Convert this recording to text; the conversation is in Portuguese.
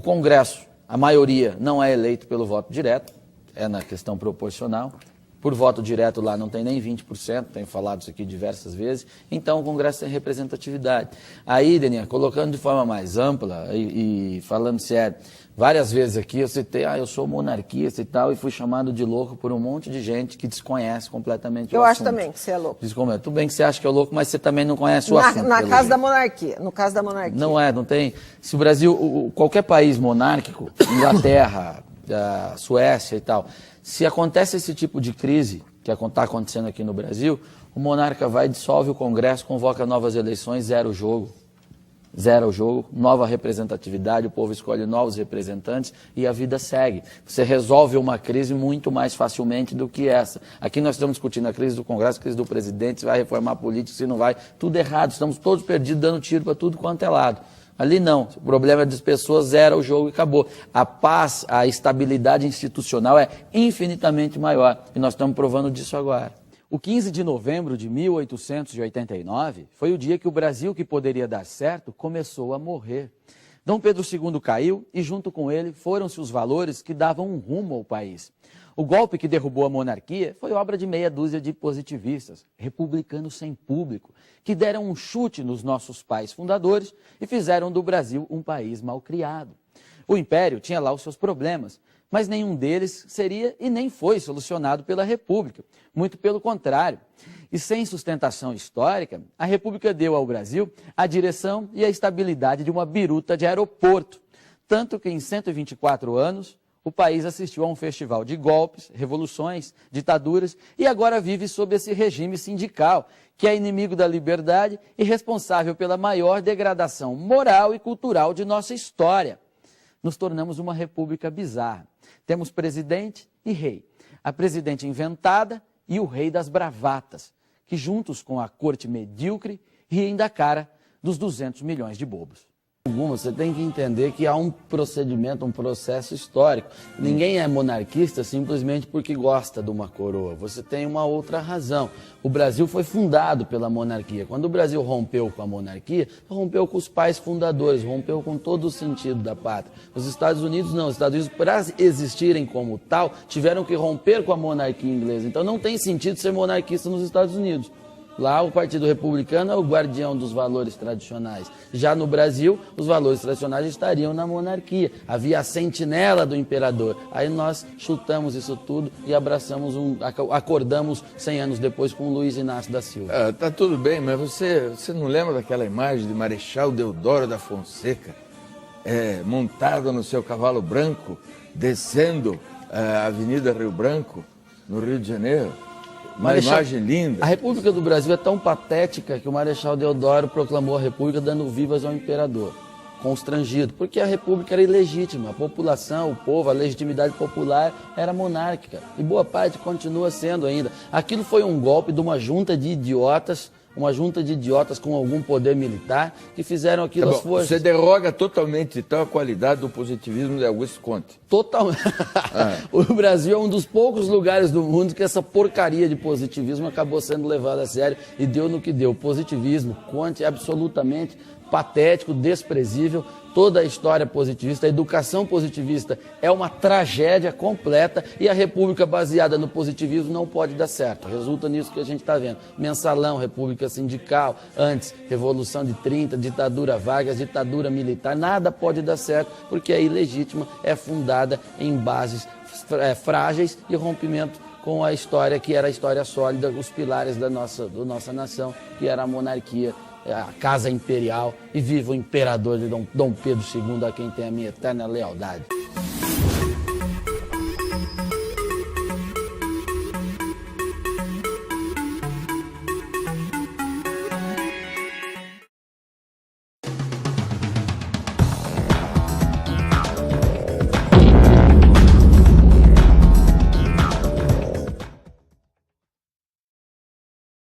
Congresso, a maioria não é eleito pelo voto direto, é na questão proporcional. Por voto direto lá não tem nem 20%, tenho falado isso aqui diversas vezes, então o Congresso tem representatividade. Aí, Deninha, colocando de forma mais ampla e falando sério, várias vezes aqui eu citei, eu sou monarquista e tal, e fui chamado de louco por um monte de gente que desconhece completamente o assunto. Eu acho também que você é louco. Tudo bem que você acha que é louco, mas você também não conhece o assunto. No caso da monarquia. Não tem. Se o Brasil, qualquer país monárquico, Inglaterra, Suécia e tal, se acontece esse tipo de crise que está acontecendo aqui no Brasil, o monarca vai, dissolve o Congresso, convoca novas eleições, zero o jogo, nova representatividade, o povo escolhe novos representantes e a vida segue. Você resolve uma crise muito mais facilmente do que essa. Aqui nós estamos discutindo a crise do Congresso, a crise do presidente, se vai reformar a política, se não vai, tudo errado, estamos todos perdidos, dando tiro para tudo quanto é lado. Ali não, o problema das pessoas zera o jogo e acabou. A paz, a estabilidade institucional é infinitamente maior e nós estamos provando disso agora. O 15 de novembro de 1889 foi o dia que o Brasil, que poderia dar certo, começou a morrer. Dom Pedro II caiu e junto com ele foram-se os valores que davam um rumo ao país. O golpe que derrubou a monarquia foi obra de meia dúzia de positivistas, republicanos sem público, que deram um chute nos nossos pais fundadores e fizeram do Brasil um país mal criado. O Império tinha lá os seus problemas, mas nenhum deles seria e nem foi solucionado pela República. Muito pelo contrário. E sem sustentação histórica, a República deu ao Brasil a direção e a estabilidade de uma biruta de aeroporto. Tanto que em 124 anos, o país assistiu a um festival de golpes, revoluções, ditaduras e agora vive sob esse regime sindical, que é inimigo da liberdade e responsável pela maior degradação moral e cultural de nossa história. Nos tornamos uma república bizarra. Temos presidente e rei. A presidente inventada e o rei das bravatas, que juntos com a corte medíocre riem da cara dos 200 milhões de bobos. Você tem que entender que há um procedimento, um processo histórico. Ninguém é monarquista simplesmente porque gosta de uma coroa. Você tem uma outra razão. O Brasil foi fundado pela monarquia. Quando o Brasil rompeu com a monarquia, rompeu com os pais fundadores, rompeu com todo o sentido da pátria. Os Estados Unidos não. Os Estados Unidos, para existirem como tal, tiveram que romper com a monarquia inglesa. Então não tem sentido ser monarquista nos Estados Unidos. Lá o Partido Republicano é o guardião dos valores tradicionais. Já no Brasil, os valores tradicionais estariam na monarquia. Havia a sentinela do imperador. Aí nós chutamos isso tudo e abraçamos, acordamos 100 anos depois com o Luiz Inácio da Silva. Tá tudo bem, mas você não lembra daquela imagem de Marechal Deodoro da Fonseca, montado no seu cavalo branco, descendo a Avenida Rio Branco, no Rio de Janeiro? Uma imagem linda. A República do Brasil é tão patética que o Marechal Deodoro proclamou a República dando vivas ao imperador, constrangido, porque a República era ilegítima, a população, o povo, a legitimidade popular era monárquica, e boa parte continua sendo ainda. Aquilo foi um golpe de uma junta de idiotas com algum poder militar, que fizeram aquilo às forças. Você derroga totalmente então a qualidade do positivismo de Augusto Conte. Totalmente. O Brasil é um dos poucos lugares do mundo que essa porcaria de positivismo acabou sendo levada a sério e deu no que deu. Positivismo, Conte é absolutamente patético, desprezível. Toda a história positivista, a educação positivista é uma tragédia completa e a república baseada no positivismo não pode dar certo. Resulta nisso que a gente está vendo. Mensalão, república sindical, antes, Revolução de 30, ditadura Vargas, ditadura militar, nada pode dar certo porque é ilegítima, é fundada em bases frágeis e rompimento com a história que era a história sólida, os pilares da nossa nação, que era a monarquia, a Casa Imperial, e viva o imperador de Dom Pedro II, a quem tem a minha eterna lealdade.